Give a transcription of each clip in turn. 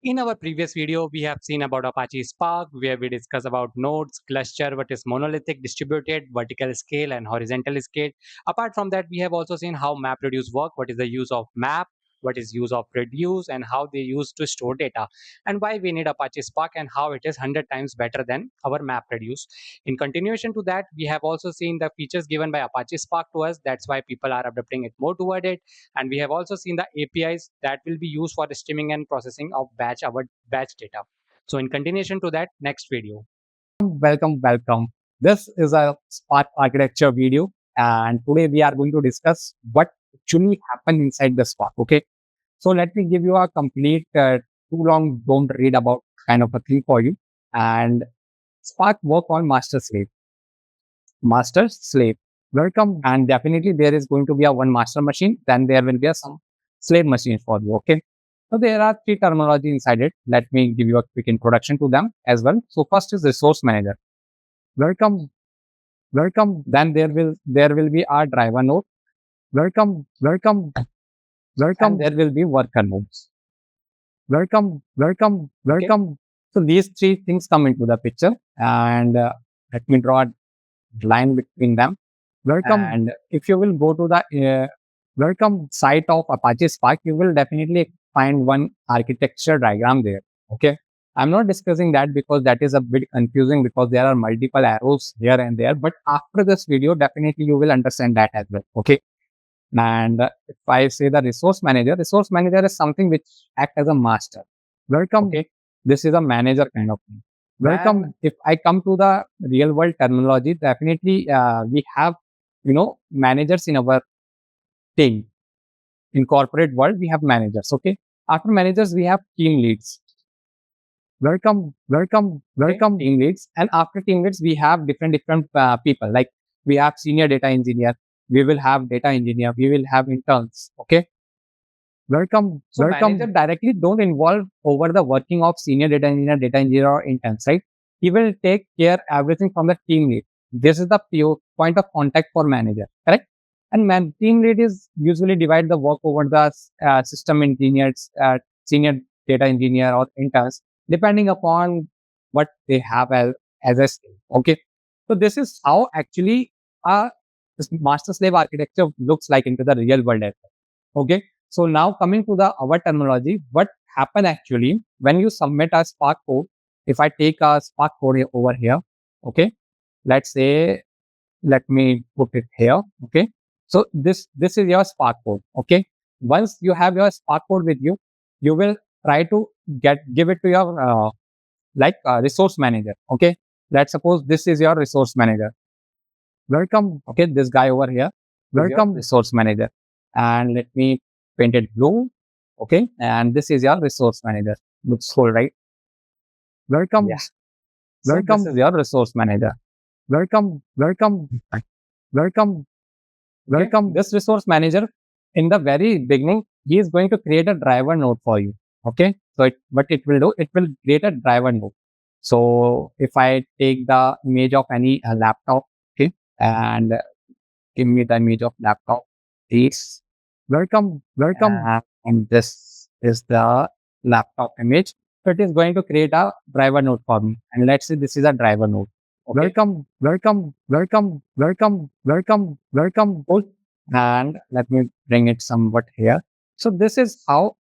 In our previous video, we have seen about Apache Spark, where we discuss about nodes, cluster, what is monolithic, distributed, vertical scale, and horizontal scale. Apart from that, we have also seen how MapReduce work, what is the use of map, what is use of reduce, and how they use to store data, and why we need Apache Spark, and how it is 100 times better than our MapReduce. In continuation to that, we have also seen the features given by Apache Spark to us. That's why people are adopting it more toward it, and we have also seen the APIs that will be used for the streaming and processing of our batch data. So in continuation to that, next video. Welcome. This is a Spark architecture video, and today we are going to discuss what actually happened inside the Spark. Okay, so let me give you a complete, too long, don't read about kind of a thing for you. And Spark work on master slave. Welcome, and definitely there is going to be a one master machine. Then there will be some slave machines for you. Okay. So there are three terminology inside it. Let me give you a quick introduction to them as well. So first is resource manager. Welcome. Then there will be our driver node. Welcome. And there will be worker nodes. Welcome. So these three things come into the picture, and let me draw a line between them. Welcome. And if you will go to the welcome site of Apache Spark, you will definitely find one architecture diagram there. Okay. I'm not discussing that because that is a bit confusing because there are multiple arrows here and there. But after this video, definitely you will understand that as well. Okay. And if I say the resource manager is something which act as a master. Welcome. Okay. This is a manager kind of thing. Welcome. If I come to the real world terminology, definitely we have, managers in our team. In corporate world, we have managers. Okay. After managers, we have team leads. Welcome, team leads. And after team leads, we have different people. Like we have senior data engineer, we will have data engineer, we will have interns. Okay. Welcome. Manager directly don't involve over the working of senior data engineer or interns, right? He will take care everything from the team lead. This is the pure point of contact for manager, correct? And team lead is usually divide the work over the system engineers, senior data engineer or interns, depending upon what they have as a skill. Okay. So this is how actually this master slave architecture looks like into the real world. Okay. So now coming to our terminology, what happen actually when you submit a Spark code? If I take a Spark code over here, okay, let's say, let me put it here. Okay. So this is your Spark code. Okay. Once you have your Spark code with you, you will try to give it to your resource manager. Okay. Let's suppose this is your resource manager. Welcome. Okay. This guy over here. Welcome, resource manager. And let me paint it blue. Okay. And this is your resource manager. Looks cool, right? Welcome. Yeah. Welcome, so your resource manager. Welcome. This resource manager, in the very beginning, he is going to create a driver node for you. Okay. So what it will do, it will create a driver node. So if I take the image of any laptop, okay, and give me the image of laptop, please. Welcome. And this is the laptop image. So it is going to create a driver node for me. And let's say this is a driver node. Okay. Welcome. And let me bring it somewhat here. So this is how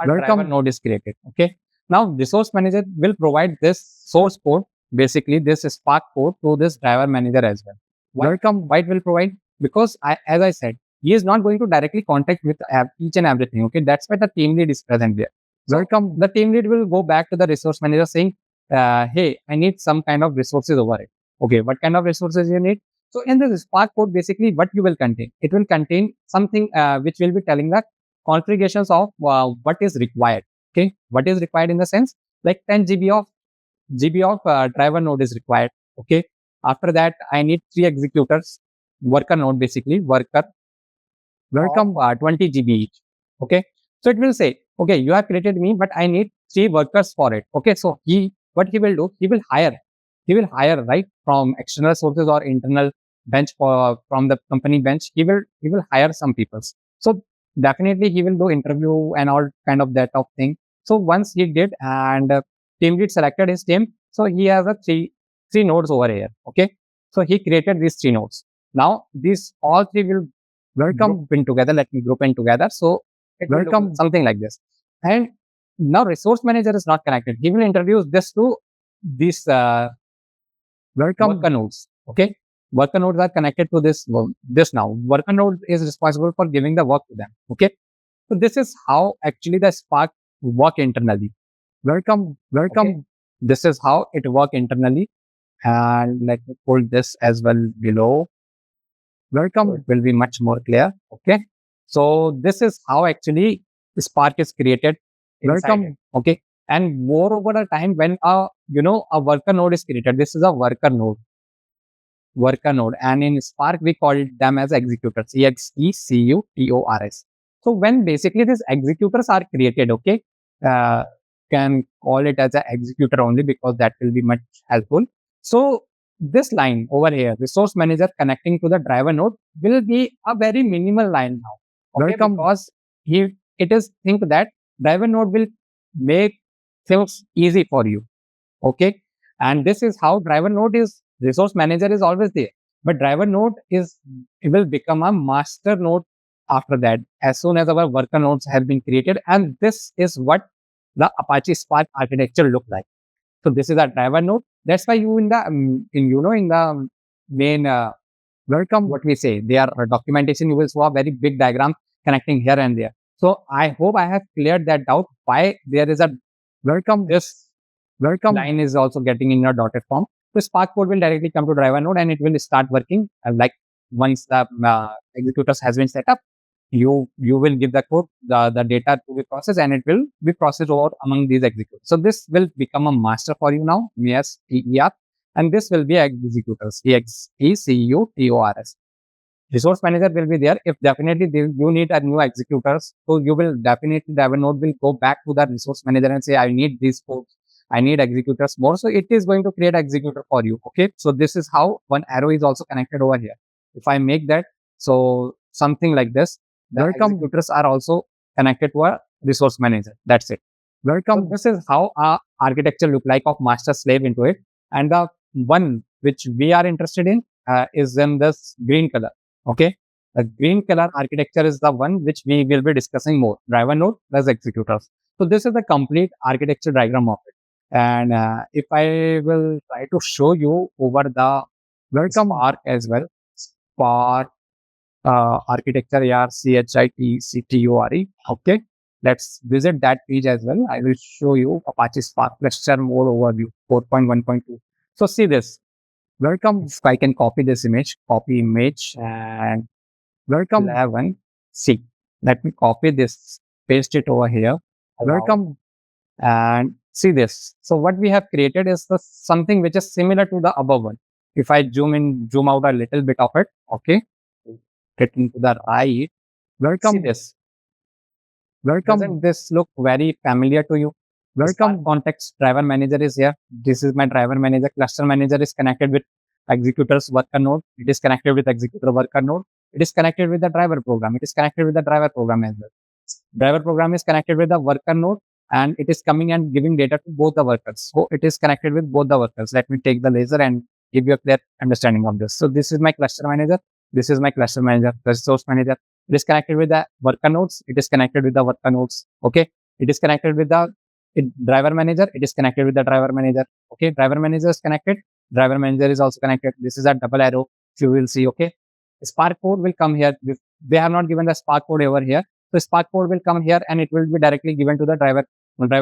a driver node is created. Okay. Now resource manager will provide this source code, basically this Spark code to this driver manager as well. Welcome. Why it will provide? Because as I said, he is not going to directly contact with each and everything. Okay. That's why the team lead is present there. Welcome. The team lead will go back to the resource manager saying, hey, I need some kind of resources over it. Okay, what kind of resources you need? So in this Spark code, basically what you will contain, it will contain something which will be telling the configurations of what is required. Okay, what is required in the sense like 10 GB of driver node is required. Okay, after that I need 3 executors, worker node basically worker. Welcome 20 GB each. Okay, so it will say, okay, you have created me, but I need 3 workers for it. Okay, so what he will do, he will hire right from external sources or internal bench from the company bench. He will hire some people. So definitely he will do interview and all kind of that of thing. So once he did, and team lead selected his team, so he has a three nodes over here. Okay, so he created these 3 nodes. Now these all 3 will welcome in together. Let me group in together. So it will welcome something like this. And now resource manager is not connected. He will introduce this to this welcome worker nodes. Okay, worker nodes are connected to this now. Worker node is responsible for giving the work to them. Okay, so this is how actually the Spark work internally. Welcome. Okay. This is how it work internally. And let me pull this as well below. Welcome will be much more clear. Okay. So this is how actually Spark is created. Welcome. Okay. And more over the time when a worker node is created, this is a worker node. And in Spark we call them as executors. Executors. So when basically these executors are created, okay, can call it as an executor only because that will be much helpful. So this line over here, resource manager connecting to the driver node, will be a very minimal line now. Okay, because it is think that driver node will make things easy for you. Okay, and this is how driver node is. Resource manager is always there, but driver node it will become a master node after that, as soon as our worker nodes have been created. And this is what the Apache Spark architecture look like. So this is a driver node. That's why you in the in the main welcome, what we say, their documentation, you will see a very big diagram connecting here and there. So I hope I have cleared that doubt why there is a welcome. This welcome line is also getting in your dotted form. So Spark code will directly come to driver node and it will start working. Like once the executors has been set up, you will give the code, the data to be processed, and it will be processed over among these executors. So this will become a master for you now. Yes, TER, and this will be executors. EXECUTORS. Resource manager will be there. If definitely you need a new executors, so you will definitely driver node will go back to the resource manager and say, I need these codes. I need executors more. So it is going to create executor for you. Okay. So this is how one arrow is also connected over here. If I make that, so something like this, the executors are also connected to a resource manager. That's it. Welcome. This is how our architecture look like of master slave into it. And the one which we are interested in is in this green color. Okay. The green color architecture is the one which we will be discussing more. Driver node plus executors. So this is the complete architecture diagram of it. And if I will try to show you over the welcome Spark as well, Spark architecture, CHITCTORE. Okay, let's visit that page as well. I will show you Apache Spark cluster more overview 4.1.2. So see this. Welcome. If I can copy this image, copy image, and welcome 11. See, let me copy this, paste it over here. Welcome, and see this. So what we have created is something which is similar to the above one. If I zoom out a little bit of it, okay, get into the right. Welcome. See this. Welcome. Doesn't this look very familiar to you? Welcome context driver manager is here. This is my driver manager. Cluster manager is connected with executors worker node. It is connected with executor worker node. It is connected with the driver program. It is connected with the driver program as well. Driver program is connected with the worker node, and it is coming and giving data to both the workers. So it is connected with both the workers. Let me take the laser and give you a clear understanding of this. So this is my cluster manager. This is my cluster manager, the resource manager. It is connected with the worker nodes. It is connected with the worker nodes. Okay. It is connected with the driver manager. It is connected with the driver manager. Okay. Driver manager is connected. Driver manager is also connected. This is a double arrow. You will see. Okay. Spark code will come here. They have not given the Spark code over here. So Spark code will come here and it will be directly given to the driver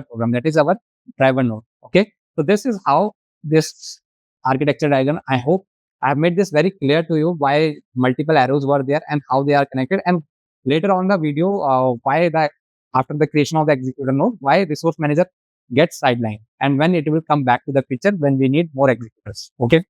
program. That is our driver node. Okay. So this is how this architecture diagram, I hope I have made this very clear to you why multiple arrows were there and how they are connected. And later on the video, why that after the creation of the executor node, why resource manager gets sidelined and when it will come back to the picture when we need more executors. Okay.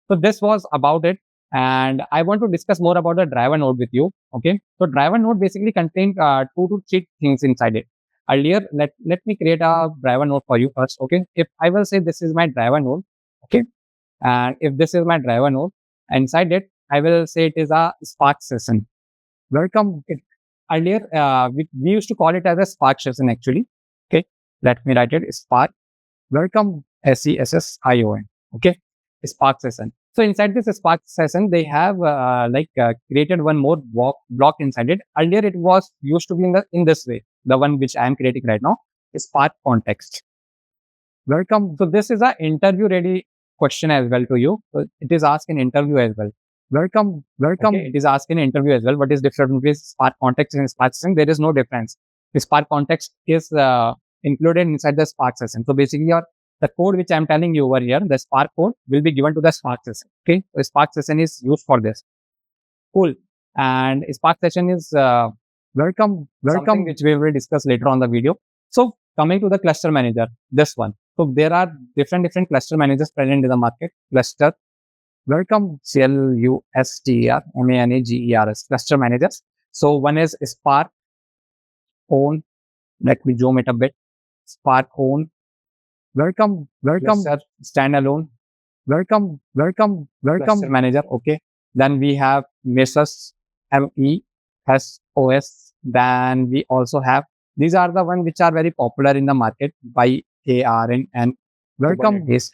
So this was about it. And I want to discuss more about the driver node with you. Okay. So driver node basically contains 2 to 3 things inside it. Earlier, let me create a driver node for you first. Okay. If I will say this is my driver node. Okay. And if this is my driver node, inside it, I will say it is a Spark session. Welcome. Earlier, we used to call it as a Spark session actually. Okay. let me write it, Spark. Welcome SESSION. Okay, Spark session. So inside this Spark session, they have created one more block inside it. Earlier, it was used to be in this way. The one which I am creating right now, Spark context. Welcome. So this is an interview ready question as well to you. So it is asked in interview as well. Welcome. Okay. It is asked in interview as well. What is different between Spark context and Spark session? There is no difference. The Spark context is included inside the Spark session. So basically, the code which I'm telling you over here, the Spark code will be given to the Spark session. Okay, so Spark session is used for this. Cool. And Spark session is welcome, which we will discuss later on the video. So coming to the cluster manager, this one. So there are different cluster managers present in the market. Cluster, welcome, CLUSTER MANAGERS, cluster managers. So one is Spark own. Let me zoom it a bit. Spark own. Welcome, cluster, standalone. Welcome, cluster manager. Okay. Then we have Mesos, MESOS. Then we also have, these are the ones which are very popular in the market by ARN and welcome is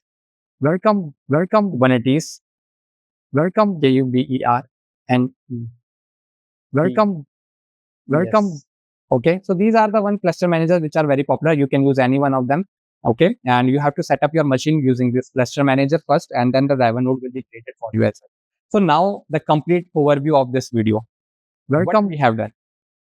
welcome Kubernetes. Welcome KUBER and welcome. Yes. Okay, so these are the one cluster managers which are very popular. You can use any one of them. Okay, and you have to set up your machine using this cluster manager first, and then the driver node will be created for you as well. So now the complete overview of this video. Welcome, we have done.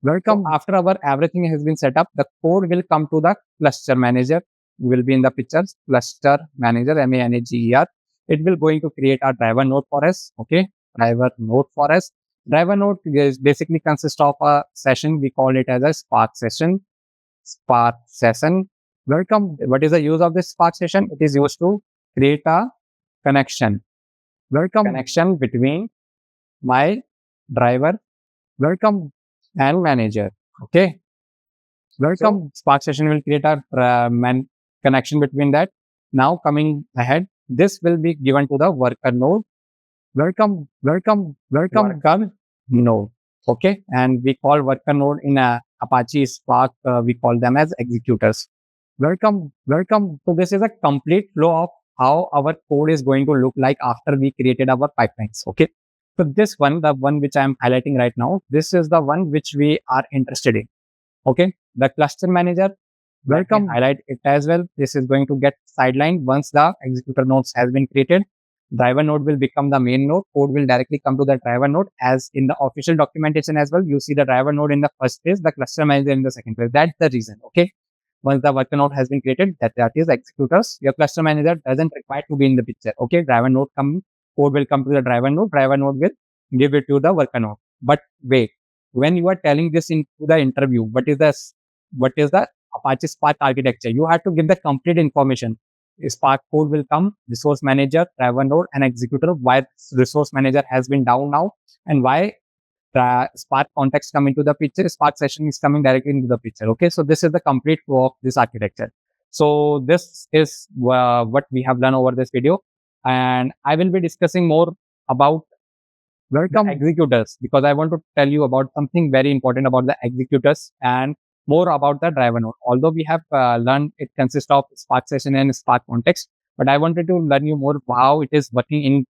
Welcome. So after our everything has been set up, the code will come to the cluster manager. Will be in the pictures. Cluster manager MANAGER. It will going to create a driver node for us. Okay, driver node for us. Driver node is basically consists of a session. We call it as a Spark session. Spark session. Welcome. What is the use of this Spark session? It is used to create a connection. Welcome. Connection between my driver. Welcome and manager. Okay. Welcome. So, Spark session will create a connection between that. Now coming ahead, this will be given to the worker node. Welcome worker node. Okay, and we call worker node in Apache Spark. We call them as executors. Welcome. So this is a complete flow of how our code is going to look like after we created our pipelines. Okay. So this one, the one which I am highlighting right now, this is the one which we are interested in. Okay. The cluster manager, welcome, highlight it as well. This is going to get sidelined once the executor nodes has been created. Driver node will become the main node. Code will directly come to the driver node. As in the official documentation as well, you see the driver node in the first place, the cluster manager in the second place. That's the reason. Okay. Once the worker node has been created, that is executors. Your cluster manager doesn't require to be in the picture. Okay. Driver node code will come to the driver node. Driver node will give it to the worker node. But wait, when you are telling this into the interview, what is the Apache Spark architecture? You have to give the complete information. Spark code will come, resource manager, driver node, and executor. Why resource manager has been down now, and why Spark context come into the picture. Spark session is coming directly into the picture. Okay, so this is the complete flow of this architecture. So this is what we have done over this video, and I will be discussing more about welcome executors, because I want to tell you about something very important about the executors and more about the driver node. Although we have learned it consists of Spark session and Spark context, but I wanted to learn you more how it is working in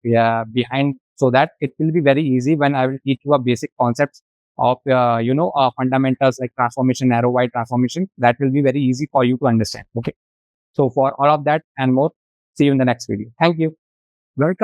behind, so that it will be very easy when I will teach you a basic concepts of fundamentals like transformation, arrow wide transformation. That will be very easy for you to understand. Okay, so for all of that and more, see you in the next video. Thank you. Welcome.